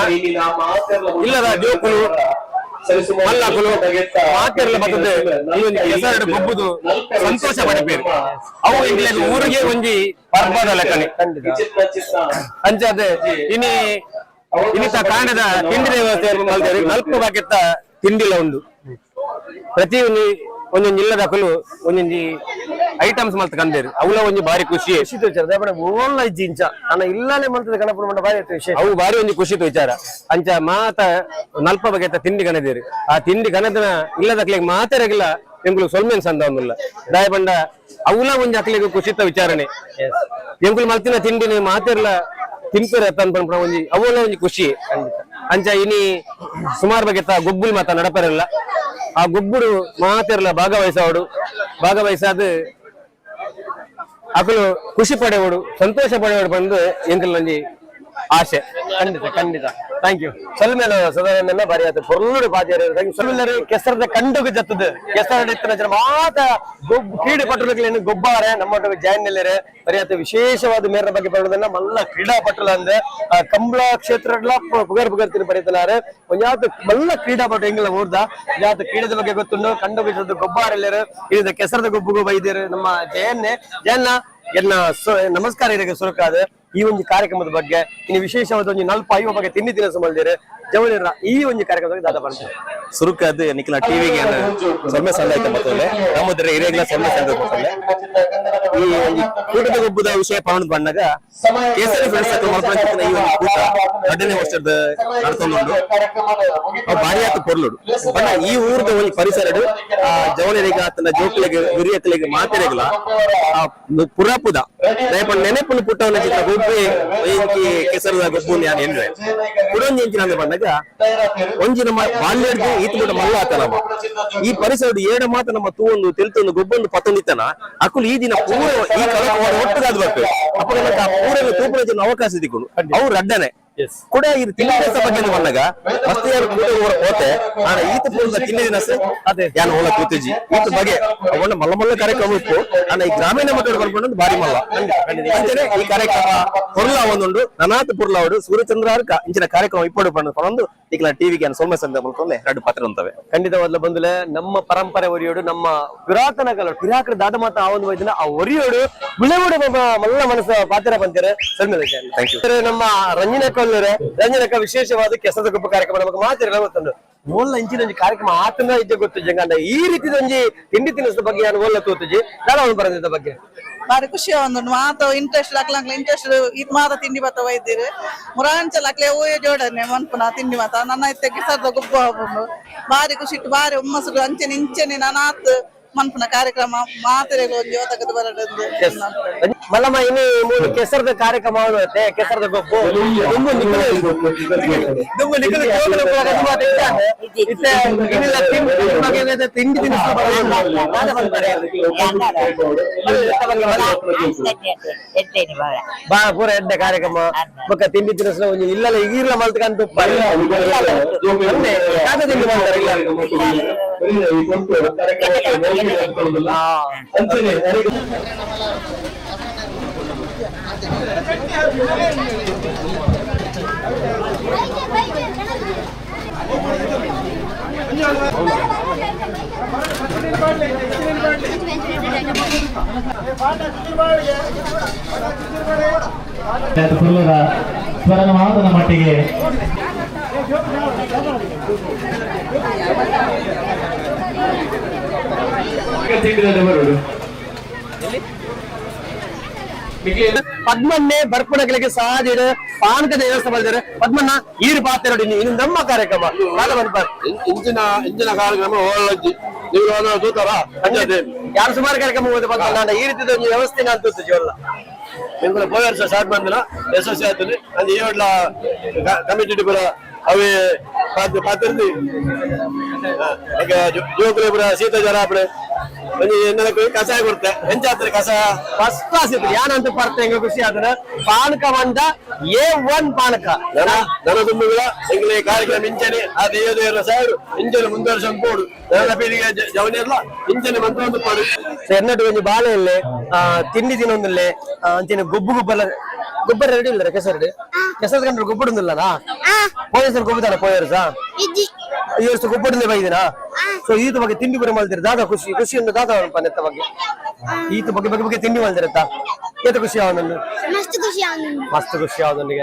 ಇಲ್ಲದ ಜೋಕುಲು ಮಲ್ಲಕುಲು ಮಾತೆಲ್ಲ ಬರ್ತದೆ ಕೆಸರಡು ಗೊಬ್ಬುದು ಸಂತೋಷ ಪಡಬೇರು ಅವು ಇಂಗ್ಲೆಂಡ್ ಊರಿಗೆ ಒಂಜಿ ಪರ್ಬದ ಲೆಕ್ಕನೆ ಅಂಚದೆ ಇನ್ನಿತ ಕಾಣದ ತಿಂಡಿ ವ್ಯವಸ್ಥೆ ಮಲ್ತೇವೆ ನಲ್ಪ ಬಾಕೆತ್ತ ತಿಂಡಿಲ ಉಂಡು ಪ್ರತಿ ಒಂದೊಂದು ಇಲ್ಲದ ಅಕಲು ಒಂದೊಂದು ಐಟಮ್ಸ್ ಮಲ್ತ ಕಂದೇರು ಅವಳ ಒಂಜಿ ಬಾರಿ ಖುಷಿ ಓಲ್ಲ ಇಂಚ ಅನ್ನ ಇಲ್ಲೇ ಮಲ್ತದ ಕಣಪುರ ಮಂಡ ಬಾರಿ ವಿಷಯ ಅವು ಬಾರಿ ಒಂಜಿ ಖುಷಿ ವಿಚಾರ ಅಂಚ ಮಾತ ನಲ್ಪ ಬಗೆತ ತಿಂಡಿ ಕಣದೇರು ಆ ತಿಂಡಿ ಕಣದನ ಇಲ್ಲದಕ್ಲಿಗೆ ಮಾತಾಡಗಿಲ್ಲ ಎಂಗುಲು ಸೊಲ್ಮೇನ್ ಸಂದ ಒಂದಿಲ್ಲ ದಾಯ ಬಂಡ ಅವಳ ಒಂಜಿ ಅಕ್ಲಿಗೆ ಖುಷಿತ ವಿಚಾರಣೆ ಎಂಗುಲು ಮಲ್ತಿನ ತಿಂಡಿನಿ ಮಾತಿರ್ಲ ತಿಂಪಿರ ತಂದ್ಕೊಂಡ್ ಒಂಜಿ ಅವಳ ಒಂಜಿ ಖುಷಿ ಅಂಚ ಇನಿ ಸುಮಾರು ಬಗೆತ ಗೊಬ್ಬುಲ್ ಮಾತ ನಡಪರಲ್ಲ ಆ ಗೊಬ್ಬುಡು ಮಾತೆರ್ಲ ಭಾಗವಹಿಸಾದ ಅಕಲು ಖುಷಿ ಪಡೆಯೋಡು ಸಂತೋಷ ಪಡೆಯೋಡು ಬಂದು ಎಂಕಲ್ ಒಂಜಿ ಆಸೆ ಖಂಡಿತ ಥ್ಯಾಂಕ್ ಯು ಸಲ್ಮೇಲ ಸದನ ಬಾರಿ ಆಯ್ತು ಪೊರ್ಲುಡು ಬಾದ್ಯಾರ ಸಲ್ಮೇಲೆ ಕೆಸರದ ಕಂಡುಗೆ ಜತ್ತದ ಕೆಸರಡ ಇತ್ತಿನ ಜನ ಮಾತ ಕ್ರೀಡೆ ಪಟ್ಟಣಗಳೇನು ಗೊಬ್ಬಾರೆ ನಮ್ಮ ಜಾಯಿನ್ ಬರೀ ಆಯ್ತು ವಿಶೇಷವಾದ ಮೇರ ಬಗ್ಗೆ ಬರೋದನ್ನ ಮಲ್ಲ ಕ್ರೀಡಾಪಟುಲ ಅಂದ್ರೆ ಕಂಬಳ ಕ್ಷೇತ್ರಗಳ ಪುಗರ್ ತಿರು ಬರೀತಾರೆ ಒಂಜಾತ ಮಲ್ಲ ಕ್ರೀಡಾಪಟು ಹೆಂಗಿಲ್ಲ ಓದ್ದ ಜಾತ ಕ್ರೀಡೆದ ಬಗ್ಗೆ ಗೊತ್ತುಂಡು ಕಂಡು ಗೊಬ್ಬಾರೆಲ್ಲರು ಇದ ಕೆಸರದ ಗೊಬ್ಬುಗೂ ಬೈದ್ಯರು ನಮ್ಮ ಜಯನ್ನ ಎನ್ನ ನಮಸ್ಕಾರ ಇರಗೆ ಸುರಕಾದ ಈ ಒಂದು ಕಾರ್ಯಕ್ರಮದ ಬಗ್ಗೆ ಇನ್ನು ವಿಶೇಷವಾದ ಒಂದು 4-5 ಬಗ್ಗೆ ತಿಂಡಿ ತಿನಿಸು ಮಾಡಿದ್ರೆ ಜವಳಿರ ಈ ಒಂದು ಕಾರ್ಯಕ್ರಮದಾಗ ದಾದ ಬರ್ತಾರೆ ಸುರುಕಾದ ನಿಖಿಲ ಟಿವಿಗೆ ಸೊಮ್ಮೆ ಸಂದ ಐತೆ ಮತ್ತೆ ನಮ್ಮದ್ರ ಹಿರಿಯಗಳ ಸೊಮ್ಮೆ ಸಂದ ಈ ಒಂದು ಕೂಟದ ಗೊಬ್ಬದ ವಿಷಯ ಪಾವನ ಬಂದಾಗ ಕೇಸರಿ ಫ್ರೆಂಡ್ಸ್ ಈ ಒಂದು ಕೂಟ 2ನೇ ವರ್ಷದ ನಡ್ಕೊಂಡು ಭಾರಿ ಆತ ಪೊರ್ಲುಡು ಬಣ್ಣ ಈ ಊರದ ಒಂದು ಪರಿಸರ ಜವಳಿರಿಗೆ ಆತನ ಜೋಕ್ಲಿಗೆ ಹಿರಿಯಕಲಿಗೆ ಮಾತಿರಗಲ ಪುರಾಪುದ ದಯಪಂಡ ನೆನೆಪುನ ಪುಟ್ಟವನ ಚಿತ್ರ ಗೊಬ್ಬೆ ಕೆಸರದ ಗೊಬ್ಬು ನಾನು ಏನ್ರೆ ಕುಡೊಂದು ಎಂಚಿನ ಬಂದಾಗ ಒಂಜಿ ನಮ್ಮ ಬಾಲ್ಯಡ್ದು ಈತ ಮಲ್ಲ ಆತನವ ಈ ಪರಿಸರ ಏಡ ಮಾತ ನಮ್ಮ ತೂವೊಂದು ತೆಲ್ತೊಂದು ಗೊಬ್ಬೊಂದು ಪತ್ತೊಂದಿತ್ತನ ಅಕ್ಕಲು ಈ ದಿನ ಪೂರ ಈ ಕಳಕ ಒಟ್ಟದಾದ ಬರ್ತೇವೆ ಅಪ್ಪ ಪೂರ ತೂಪನ ಅವಕಾಶ ಸಿಕ್ಕೊಂಡು ಅವ್ರು ರಡ್ಡನೆ ಕೂಡ ಇದು ತಿಂಡಿ ಬಗ್ಗೆ ಬಂದಾಗ ಮಸ್ತ್ ಯಾರು ಕೂಡ ಹೋತೆ ನಾನು ಈತ ಪೂರ್ವ ತಿಂಡಿ ದಿನ ಅದೇ ಯಾನು ಹೋಲ ಕೂತಿಜಿ ಈತ ಬಗೆ ಅವನ್ನ ಮಲ್ಲ ಮಲ್ಲ ಕಾರ್ಯಕ್ರಮ ಇತ್ತು ನಾನು ಈ ಗ್ರಾಮೀಣ ಮಕ್ಕಳು ಬರ್ಕೊಂಡು ಬಾರಿ ಮಲ್ಲ ಅಂತೇನೆ ಈ ಕಾರ್ಯಕ್ರಮ ಪೊರ್ಲ ಒಂದುಂಡು ನನಾತ್ ಪುರ್ಲ ಅವಡು ಸೂರ್ಯಚಂದ್ರ ಇಂಚಿನ ಕಾರ್ಯಕ್ರಮ ಇಪ್ಪಡು ಬಂದು ಈಗ ಟಿವಿಗೆ ಸೋಮ ಸಂದ ಮುಲ್ಕೊಂಡೆ 2 ಪಾತ್ರ ಅಂತವೆ ಖಂಡಿತವಾದ ಬಂದುಲೆ ನಮ್ಮ ಪರಂಪರೆ ಒರಿಯೋಡು ನಮ್ಮ ಪುರಾತನ ಕಾಲ ಪಿರಾಕರ ದಾದ ಮಾತ ಆ ಒಂದು ವೈದ್ಯನ ಆ ಒರಿಯೋಡು ಬಿಳೆವುಡು ಮಲ್ಲ ಮನಸ್ಸು ಪಾತ್ರ ಬಂತಾರೆ ಥ್ಯಾಂಕ್ ಯು ನಮ್ಮ ರಂಜನಕ ವಿಶೇಷವಾದ ಕೆಸದ ಗೊಬ್ಬ ಕಾರ್ಯಕ್ರಮ ನಮಗೆ ಮಾತಿರಲ್ಲ ಗೊತ್ತುಂಡು ಓಲ್ಲ ಇಂಚಿನ ಒಂಜಿ ಕಾರ್ಯಕ್ರಮ ಆತನ ಇದ್ದ ಗೊತ್ತು ಜಂಗಂಡ ಈ ರೀತಿ ಒಂಜಿ ತಿಂಡಿ ತಿನಿಸದ ಬಗ್ಗೆ ನಾನು ಓಲ್ಲ ತೋತುಜಿ ನಾನು ಬರೋದ ಬಗ್ಗೆ ಬಾರಿ ಖುಷಿ ಒಂದು ಮಾತ ಇಂಟ್ರೆಸ್ಟ್ ಅಕ್ಲಂಕ್ಲ ಇಂಟ್ರೆಸ್ಟ್ ಇದು ಮಾತ ತಿಂಡಿ ಬತ್ತ ಒಯ್ದಿರು ಮುರಾಂಚಲ್ ಅಕ್ಲೆ ಓಯ್ ಜೋಡನೆ ಮನ್ಪುನ ತಿಂಡಿ ಮಾತ ನನ್ನ ಇತ್ತೆ ಕಿಸರ್ದ ಗುಬ್ಬ ಹಾಕೊಂಡು ಬಾರಿ ಖುಷಿ ಇಟ್ಟು ಬಾರಿ ಹುಮ್ಮಸ್ಸು ಅಂಚೆನೆ ಇಂಚೆನೆ ನಾನಾತ್ ಮನ್ಪುನ ಕಾರ್ಯಕ್ರಮ ಮಾತ್ರೆಗಳು ಒಂಜಿ ಓತಕದ ಬರಡಂದು ಮಲ್ಲಮ್ಮ ಇನ್ನು ಮೂರು ಕೆಸರದ ಕಾರ್ಯಕ್ರಮ ಆಗುತ್ತೆ ಕೆಸರದ ಗೊಬ್ಬು ದುಂಬು ನಿಖಿಲ ತಿಂಡಿ ತಿನಿಸು ಬಾ ಪೂರ ಎಡ್ಡೆ ಕಾರ್ಯಕ್ರಮ ಬೊಕ್ಕ ತಿಂಡಿ ತಿನಿಸು ಒಂಜಿ ಇಲ್ಲಲ್ಲ ಈರ್ಲ ಮಲ್ತ್ಕಂತ ತಿಂಡಿ ಮಾಡ್ತಾರೆ ಸ್ವರನ ಮಾತನ ಮಟ್ಟಿಗೆ ಪದ್ಮನ್ನೇ ಬರ್ಪಣಗಳಿಗೆ ಸಾಧ್ಯದ ಪಾನಕದ ವ್ಯವಸ್ಥೆ ಮಾಡಿದ್ದಾರೆ ಪದ್ಮಣ್ಣ ಈರು ಪಾತ್ರ ನೋಡಿ ಇನ್ನು ನಮ್ಮ ಕಾರ್ಯಕ್ರಮ ಇಂಚಿನ ಕಾರ್ಯಕ್ರಮ ಯಾರು ಸುಮಾರು ಕಾರ್ಯಕ್ರಮ ಹೋದ ಪದ್ಮಣ್ಣ ಈ ರೀತಿ ಒಂದು ವ್ಯವಸ್ಥೆ ಅಂತ ಜೀವಲ್ಲ ನಿಮ್ಗೆ ಹೋದ ವರ್ಷ ಸ್ಟಾರ್ಟ್ ಬಂದಿಲ್ಲ ಯಶಸ್ವಿ ಆಗ್ತದೆ ಅದು ಈ ಒಳ್ಳ ಕಮಿಟಿ ಕೂಡ ಅವೇ ಪಾತ್ರದ್ದು ಜೋಕುಲೆ ಪುರ ಶೀತ ಜ್ವರ ಅಪ್ಪಡೆ ಕಷಾಯ ಕೊಡ್ತೆ ಎಂಚಾತ್ರೆ ಕಷಾಯ ಫಸ್ಟ್ ಕ್ಲಾಸ್ ಇತ್ತು ಯಾನಂತ ಬರ್ತೆ ಹೆಂಗ ಖುಷಿ ಆದ್ರೆ ಪಾನಕ ಮಂಡ A1 ಪಾನಕ ನನ್ನ ತುಂಬುಗಳ ಎಂಗ್ಲೆ ಕಾರ್ಯಕ್ರಮ ಇಂಚನೆ ಆ ದೇವದೇವರ ಸಾರು ಇಂಚನೆ ಮುಂದುವರ್ಷ ಪೋಡು ನನ್ನ ಪೀಳಿಗೆ ಜವನಿಯಲ್ಲ ಇಂಚನೆ ಮಂತ್ರ ಪಡು ಎನ್ನಟ್ಟು ಒಂದು ಬಾಳೆಯಲ್ಲೇ ತಿಂಡಿ ತಿನ್ನೊಂದಿಲ್ಲೇ ಅಂಚನೆ ಗೊಬ್ಬರ ರೆಡಿ ಇಲ್ಲ ಕೆಸರಡು ಕೆಸರದ ಕಂಡ್ರೆ ಗೊಬ್ಬರ ಒಂದಿಲ್ಲನಾ ಪೋಯಸರು ಗೊಬ್ಬರ ಪೋಯರ್ಸಾ ಈ ವರ್ಷ ಗೊಬ್ಬರನೇ ಬೈದಿನಾ ಸೊ ಈತ ಬಗ್ಗೆ ತಿಂಡಿ ಬರ ಮಾಡ್ತಾರೆ ದಾದ ಖುಷಿಯಿಂದ ದಾದ ನೆತ್ತ ಬಗ್ಗೆ ಈತ ಬಗ್ಗೆ ತಿಂಡಿ ಮಾಡ್ದಿರತ್ತಾ ಏತ ಖುಷಿ ಅವನನ್ನು ಮಸ್ತ್ ಖುಷಿ ಅವನಿಗೆ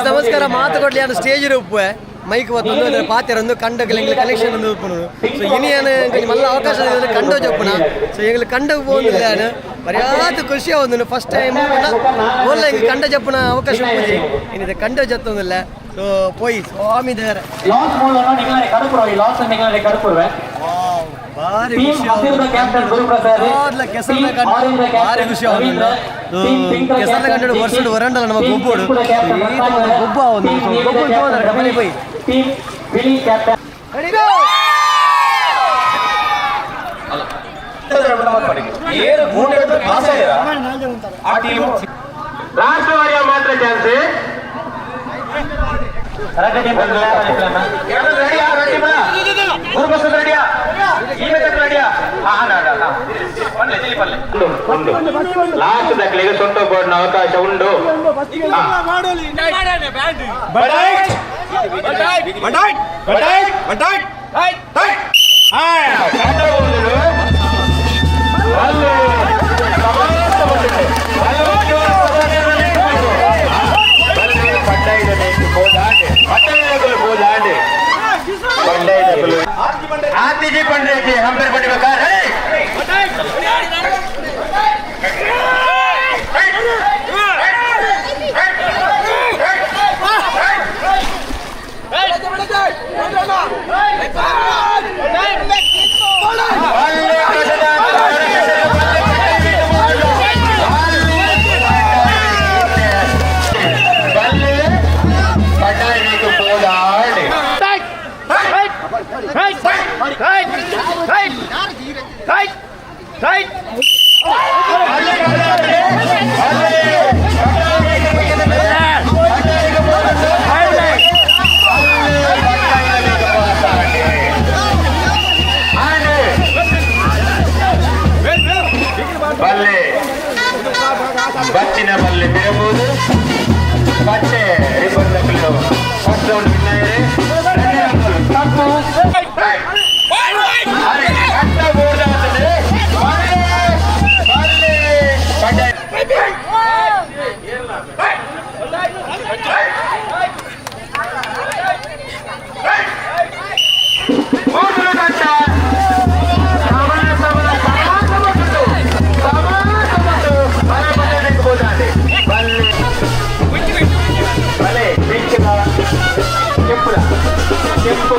ನಮಸ್ಕಾರ ಮಾತು ಕೊಡ್ಲಿ ನಾನು ಸ್ಟೇಜ್ ಉಪ್ಪು ಮೈಕ್ ಬತ್ತೊಂದು ಅದರ ಪಾತ್ರೆ ಕಂಡಕ್ಕೆ ಕಲೆಕ್ಷನ್ ಒಂದು ಉಪ್ಪುನು ಸೊ ಇನಿಯನು ಮಲ್ಲ ಅವಕಾಶ ಕಂಡ ಜಪ್ಪುನ ಸೊ ಎಂಗ್ಲು ಕಂಡಕ್ಕೆ പോകുന്നില്ല ಪರಿಯಾತ ಖುಷಿ ಒಂದು ಫಸ್ಟ್ ಟೈಮ್ ಓಲ್ಲ ಎಂಗ್ ಕಂಡ ಜಪ್ಪುನ ಅವಕಾಶ ಉಪ್ಪುಜಿ ಇನಿದೆ ಕಂಡ ಜತ್ತೊಂದಿಲ್ಲ ಸೊ ಪೋಯಿ ಸ್ವಾಮಿ ದೇವರ ಭಾರಿ ಖುಷಿ ಭಾರಿ ಖುಷಿ ಕೆಸರ ಕಂಡು ವರ್ಷ ವರಂಡಲ್ಲ ನಮ್ಮ ಗೊಬ್ಬೋಡು ಗೊಬ್ಬ ಒಂದು ಗೊಬ್ಬ ಮನೆ ಪೋಯಿ ರಾಷ್ಟ್ರವಾರಿಯ ಮಾತ್ರ ಚಾನ್ಸ್ ಲಾಸ್ಟ್ ದಾಖಲೆಗೆ ಸೊಂಟ ಬೋರ್ಡ್ನ ಅವಕಾಶ ಉಂಟು ಆತಿಜಿ ಪಂಡ್ರೆ ಹಂಪೇರ್ ಪಡಿಬೇಕಾದ್ರೆ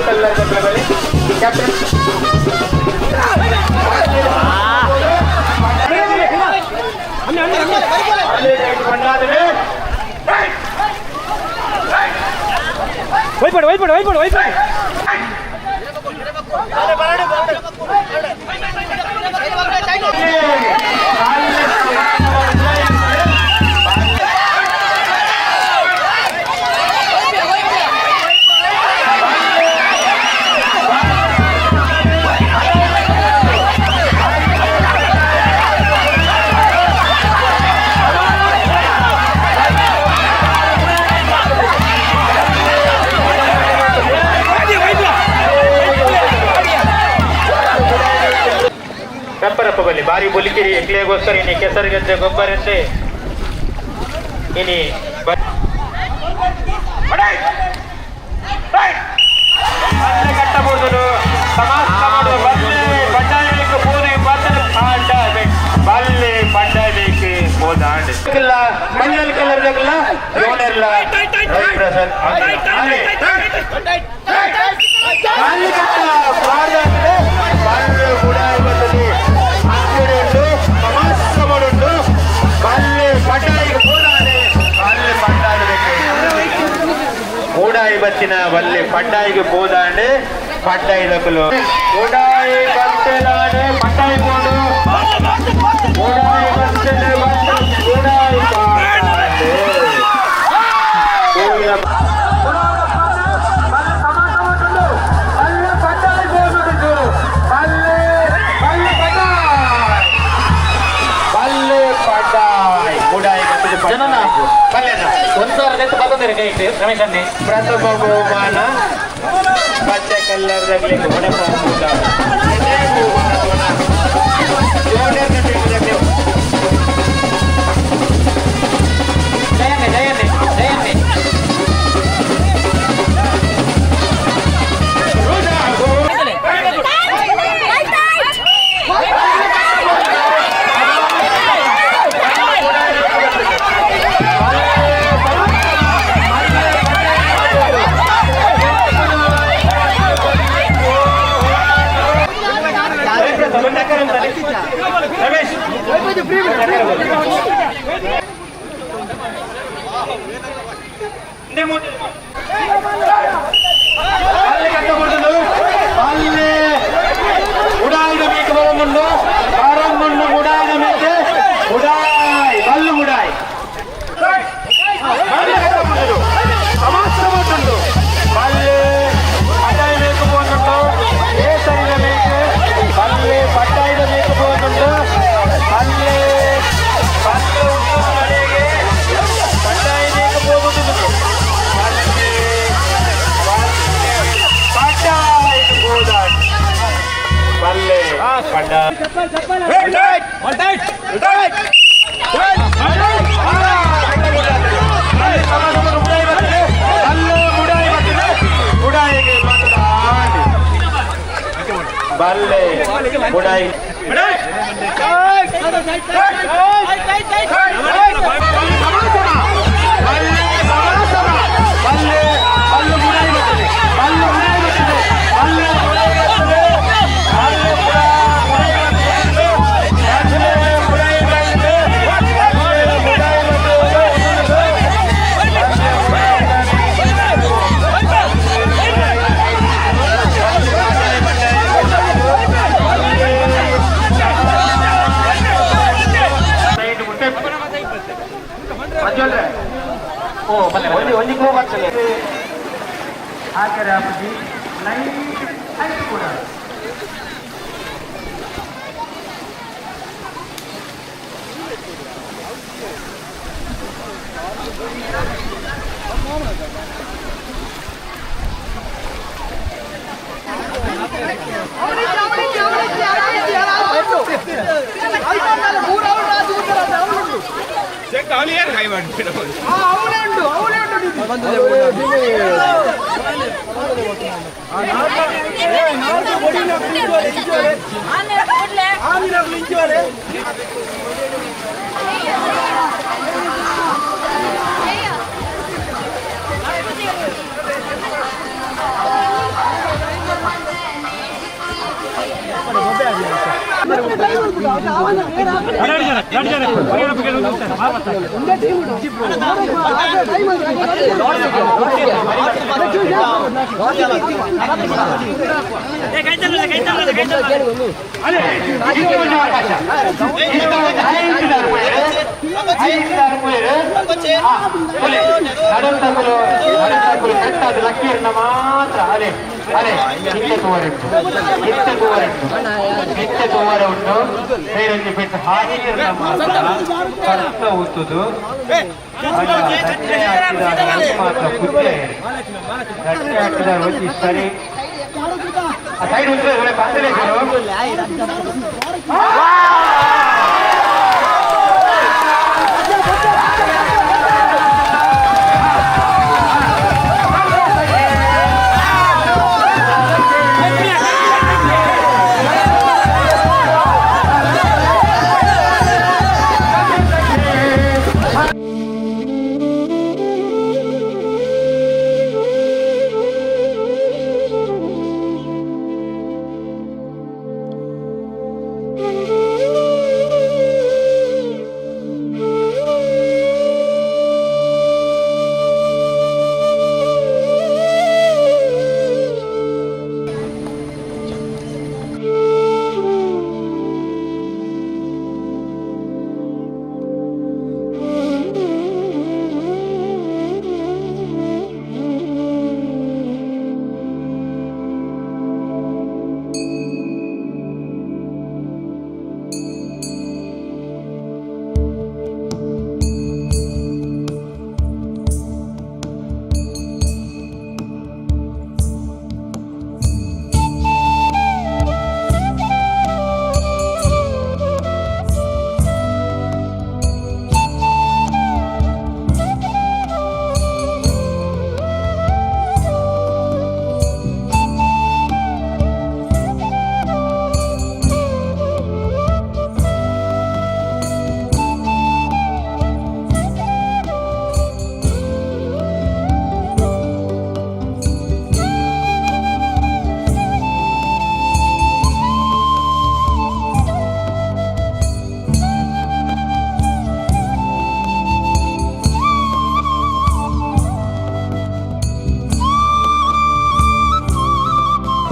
ಕಲ್ಲರ್ ಬಳಿ ಕ್ಯಾಪ್ಟನ್ ರಪ್ಪ ಬಲ್ಲಿ ಬಾರಿ ಬುಲಿಕಿರಿ ಎಕ್ಲೆಗೋಸ್ಕರ ಇನಿ ಕೆಸರು ಗದ್ದೆ ಗೊಬ್ಬರಂತೆ ಇನಿ ಕಟ್ಟಬಹುದು ಸಮಾಸ ಮಾಡುವ ಬಲ್ಲೆ ಬಂಡಾಯಕ್ಕೆ ಪೂನೆ ಬಲ್ಲೆ ಬಂಡಾಯಕ್ಕೆ ಹೋದಾಂಡ್ ಮಂಜಲ್ ಕಲರ್ ಜಗಲ್ಲ ಓನರ್ಲ ರವಿಪ್ರಸಾದ್ ಬತ್ತಿನ ಬಲ್ಲೆ ಪಡ್ಡಾಯಿಗೆ ಹೋದಾಂಡೆ ಪಡ್ಡಾಯಿದಕ್ಕಲು ಓಡಾಯಿ ಬರ್ತಲಾನೆ ಪಡ್ಡಾಯಿ ಕೊಂಡು ಓಡಾಯಿ ಬರ್ತಲೆ ಓಡಾಯಿ ಪಾಡಾಂಡೆ ಪ್ರಥಮ ಬಹುಮಾನ ಪಚ್ಚ ಕಲ್ಲರ್ದಾಗಲಿ ಉಡಾಯಿದ ಮೇಕೆ ಬರಮುಂಡು ಆರಂಭುಂಡು ಉಡಾಯಿದ ಮೇಕೆ ಉಡಾಯಿ ಬಲ್ಲು ಉಡಾಯಿ ಸಮಸ್ತ ಬಂದು ಬಲ್ಲೆ ಪಟ್ಟಾಯಿ ಮೇಕೆ ಹೋಗುಂಟು ಕೇಸರಿದ ಮೇಕೆ ಬಲ್ಲೆ ಪಟ್ಟಾಯಿದ ಮೇಕೆ ಹೋಗುಂಟು ಬಲ್ಲೆ ಬಲ್ಲೆ ಉಂಟು ಮನೆಗೆ ಪಟ್ಟಾಯಿ ಮೇಕೆ ಹೋಗುವುದು ಬಲ್ಲೆ ಪಡ್ಡ ಬಲ್ಲೆ ಬುಡಾಯಿ ಒಂದಿಗೆ ಹೋಗ್ಬರ್ತದೆ ಹಾಕರೆ ಅಪ್ಪಿ ಲೈನ್ ಆಯ್ತು ಕೂಡ ಮಾತ್ರ ಅಲೆ ಅಲೆ ನಿತ್ಯ ತೂವರೆ ಉಂಟು ಬೇರೊಂದು ಬಿಟ್ಟು ಹಾಕಿರ ಮಾತ್ರ ಉತ್ತುದು ಮಾತ್ರ ಕುತ್ತೆ ಗಟ್ಟಿ ಹಾಕಿದ ರುಚಿ ಸರಿ ಸೈಡ್ ಉಂಟು ಬಂದರೆ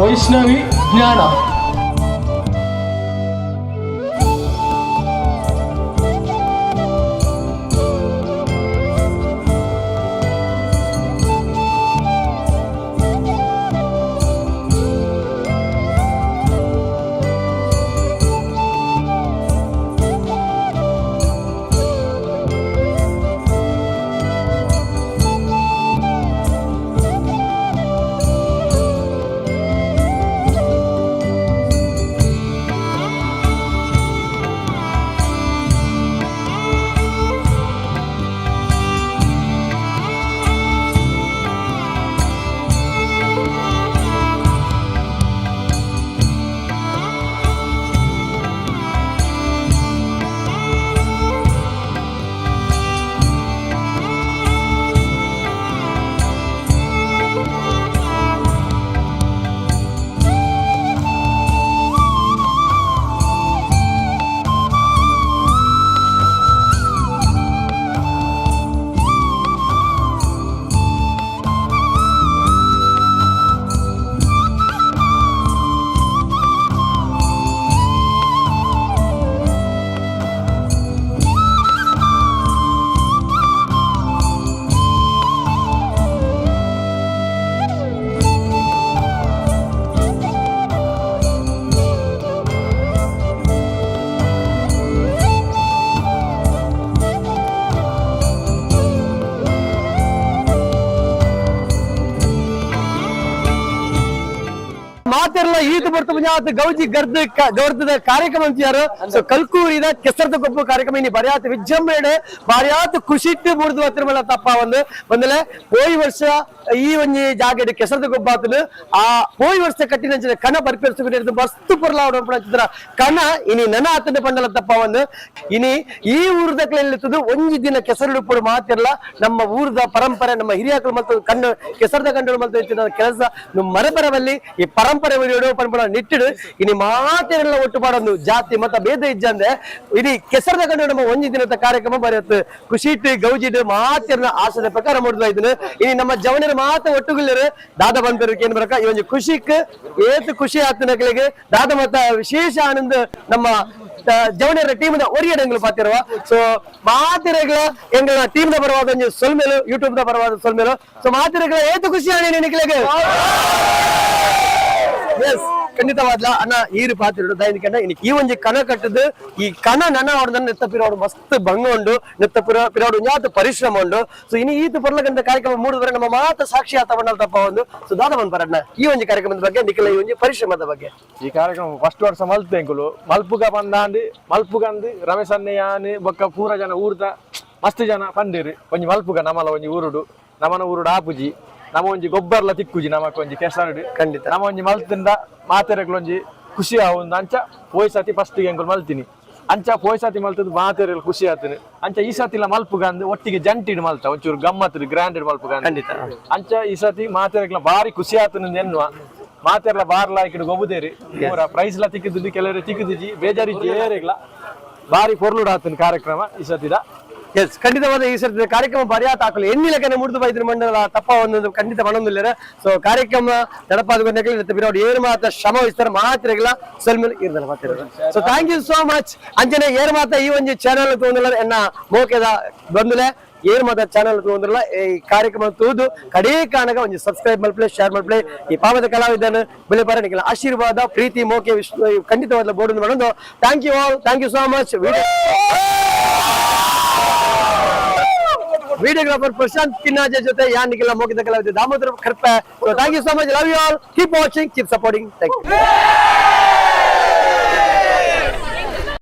ವೈಷ್ಣವಿ ಜ್ಞಾನ ಮಾತೆಲ್ಲ ಈತ ಬರ್ತ ಮುಂಜಾತ ಗೌಜಿ ಗೌರ್ದ ಕಾರ್ಯಕ್ರಮ ಅಂತಿಯಾರು ಸೊ ಕಲ್ಕೂರಿದ ಕೆಸರದ ಗೊಬ್ಬ ಕಾರ್ಯಕ್ರಮ ಇನಿ ಬರಿಯಾತ ವಿಜೃಂಭಣೆ ಬರಿಯಾತ ಖುಷಿಟ್ಟು ಮೂರ್ದು ತಿರುಮಲ ತಪ್ಪ ಒಂದಲೆ ಹೋಯ್ ವರ್ಷ ಈ ಒಂಜಿ ಜಾಗಡ್ ಕೆಸರದ ಗೊಬ್ಬ ಆತನು ಆ ಹೋಯ್ ವರ್ಷ ಕಟ್ಟಿನ ಕಣ ಬರ್ಪೇರ್ಸುಗಿನ ಮಸ್ತ್ ಪೊರ್ಲಾವಡ ಕಣ ಇನಿ ನನ ಆತನ ಪಂಡಲ ತಪ್ಪ ಇನಿ ಈ ಊರದ ಕಲೆಯಲ್ಲಿ ಒಂಜಿ ದಿನ ಕೆಸರುಡುಪುಡು ಮಾತಿರಲ್ಲ ನಮ್ಮ ಊರದ ಪರಂಪರೆ ನಮ್ಮ ಹಿರಿಯಕರು ಮತ್ತು ಕಂಡು ಕೆಸರದ ಕಂಡು ಕೆಲಸ ಮರಬರವಲ್ಲಿ ಈ ಪರಂಪರೆ ಪರಂಪರೆ ಪಂಪಳ ನಿಟ್ಟಿಡು ಇನಿ ಮಾತೆಲ್ಲ ಒಟ್ಟು ಪಾಡೊಂದು ಜಾತಿ ಮತ ಭೇದ ಇಜ್ಜಂದೆ ಇಡೀ ಕೆಸರದ ಕಂಡು ನಮ್ಮ ಒಂಜಿ ದಿನದ ಕಾರ್ಯಕ್ರಮ ಬರೆಯುತ್ತೆ ಖುಷಿಟ್ ಗೌಜಿಡ್ ಮಾತೆರ್ನ ಆಸದ ಪ್ರಕಾರ ಮಾಡಿದ್ವ ಇದನ್ನು ಇನಿ ನಮ್ಮ ಜವನರ ಮಾತ ಒಟ್ಟುಗುಲ್ಲರು ದಾದ ಬಂದರಿಗೆ ಏನ್ ಬರಕ ಈ ಒಂದು ಖುಷಿಕ್ ಏತು ಖುಷಿ ಆತನಗಳಿಗೆ ದಾದ ಮತ ವಿಶೇಷ ಆನಂದ ನಮ್ಮ ಜವನರ ಟೀಮ್ ಒರಿಯಡಂಗಳು ಪಾತಿರುವ ಸೊ ಮಾತಿರಗಳ ಎಂಗಳ ಟೀಮ್ ದ ಬರವಾದ ಒಂದು ಸೊಲ್ಮೇಲು ಯೂಟ್ಯೂಬ್ ದ ಬರವಾದ ಸೊಲ್ಮೇಲು ಸೊ ಮಾತಿರಗಳ ಏತು ಖುಷಿ ಆನೆ ನಿನಗೆ ಎಸ್ ಖಂಡಿತವಾದ್ಲ ಅಣ್ಣ ಈರು ಪಾತಿರು ದೈನಿಕಂಡ ಇನಿಕ್ ಈ ಒಂಜಿ ಕಣ ಕಟ್ಟದು ಈ ಕಣ ನನ್ನ ಅವಡದ ನೆತ್ತ ಪಿರೋಡು ಮಸ್ತ್ ಭಂಗ ಉಂಡು ನೆತ್ತ ಪಿರೋಡು ನ್ಯಾತ ಪರಿಶ್ರಮ ಉಂಡು ಸೊ ಇನಿ ಈತು ಪರ್ಲಗಂತ ಕಾರ್ಯಕ್ರಮ ಮೂಡಿದ್ರೆ ನಮ್ಮ ಮಾತ ಸಾಕ್ಷಿ ಆತ ಬಂಡಲ್ ತಪ್ಪ ಒಂದು ಸೊ ದಾದ ಬಂದ್ಬರಣ್ಣ ಈ ಒಂಜಿ ಕಾರ್ಯಕ್ರಮದ ಬಗ್ಗೆ ನಿಖಿಲ ಈ ಒಂಜಿ ಪರಿಶ್ರಮದ ಬಗ್ಗೆ ಈ ಕಾರ್ಯಕ್ರಮ ಫಸ್ಟ್ ವರ್ಷ ಮಲ್ಪೆಂಕುಲು ಮಲ್ಪುಗ ಬಂದಾಂಡಿ ಮಲ್ಪುಗಂದು ರಮೇಶ್ ಅನ್ನಯ್ಯಾನಿ ಬೊಕ್ಕ ಪೂರ ಜನ ಊರ್ದ ಮಸ್ತ್ ಜನ ಪಂಡಿರಿ ಒಂಜಿ ಮಲ್ಪುಗ ನಮ್ಮಲ ಒಂಜಿ ಊರುಡು ನಮ್ಮನ ಊರುಡು ಆಪುಜಿ ನಮ್ಮ ಒಂಜಿ ಗೊಬ್ಬರ್ಲ ತಿಕ್ಕುಜಿ ನಮಕ್ ಒಂಜಿ ಕೆಸರುಡು ಖಂಡಿತ ನಮ್ಮ ಒಂಜಿ ಮಲ್ತಿಂದ ಮಾತೆರೆಗಳೊಂಜಿ ಖುಷಿ ಆവുಂದು ಅಂಚ ಪೋಯ್ ಸತಿ ಫಸ್ಟ್ ಎಂಕುಲು ಮಲ್ತೀನಿ ಅಂಚ ಪೋಯ್ ಸತಿ ಮಲ್ತದ್ದು ಮಾತೆರೆಗಳು ಖುಷಿ ಆತೀನಿ ಅಂಚ ಈ ಸತಿಲ ಮಲ್ಪುಗಂದು ಒಟ್ಟಿಗೆ ಜಂಟಿಡ್ ಮಲ್ತ ಒಂಚೂರು ಗಮ್ಮತ್ ಗ್ರ್ಯಾಂಡೆಡ್ ಮಲ್ಪುಗ ಖಂಡಿತ ಅಂಚ ಈ ಸತಿ ಮಾತೆರೆಗಳ ಬಾರಿ ಖುಷಿ ಆತನ ಎನ್ನುವ ಮಾತೆರ್ಲ ಬಾರ್ಲ ಇಕಡೆ ಗೊಬ್ಬುದೇರಿ ಪೂರ ಪ್ರೈಸ್ ಲ ತಿಕ್ಕಿದ್ದು ಕೆಲವರು ತಿಕ್ಕಿದ್ದಿ ಬೇಜಾರಿಜ್ಜಿ ಏರೆಗ್ಲ ಬಾರಿ ಪೊರ್ಲುಡ್ ಆತನ ಕಾರ್ಯಕ್ರಮ ಈ ಸತಿದ ಎಸ್ ಖಂಡಿತವಾದ ಈ ಸರ್ತಿ ಕಾರ್ಯಕ್ರಮ ಬರೆಯಾತ ಹಾಕಲು ಎಣ್ಣಿಲಕನೆ ಮುಡಿದು ಬೈದ್ರ ಮಂಡಲ ತಪ್ಪ ಒಂದು ಖಂಡಿತ ಮನೊಂದಿಲ್ಲ ಸೊ ಕಾರ್ಯಕ್ರಮ ನಡಪಾದ ಬಿರೋಡು ಏನು ಮಾತ ಶ್ರಮ ವಹಿಸ್ತಾರೆ ಮಾತಿರಗಿಲ್ಲ ಸೊಲ್ಮೇಲೆ ಇರ್ದಲ್ಲ ಮಾತಿರೋದು so thank you so much ಅಂಜನೆ ಏರ್ ಮಾತ ಈ ಒಂದು ಚಾನಲ್ ತಗೊಂಡಿಲ್ಲ ಎನ್ನ ಮೋಕೆದ ಬಂದುಲೆ ಏರ್ ಮಾತ ಚಾನಲ್ ತಗೊಂಡಿಲ್ಲ ಈ ಕಾರ್ಯಕ್ರಮ ತೂದು ಕಡೇ ಕಾಣಗ ಒಂದು ಸಬ್ಸ್ಕ್ರೈಬ್ ಮಲ್ಪ್ಲೆ ಶೇರ್ ಮಲ್ಪ್ಲೆ ಈ ಪಾವದ ಕಲಾವಿದನ ಬೆಲೆ ಬರಣಿಲ್ಲ ಆಶೀರ್ವಾದ ಪ್ರೀತಿ ಮೋಕೆ ಖಂಡಿತವಾದ ಬೋರ್ಡ್ ಮಾಡೋದು thank you all thank you so much videographer Prashanth Kinnaje ಜೊತೆ ಯಾನಿಗೆಲ್ಲ ಮೋಗಿದ ಕಲಾವಿದ ದಾಮೋದರ ಖರ್ಪೆ thank you so much love you all keep watching keep supporting thank you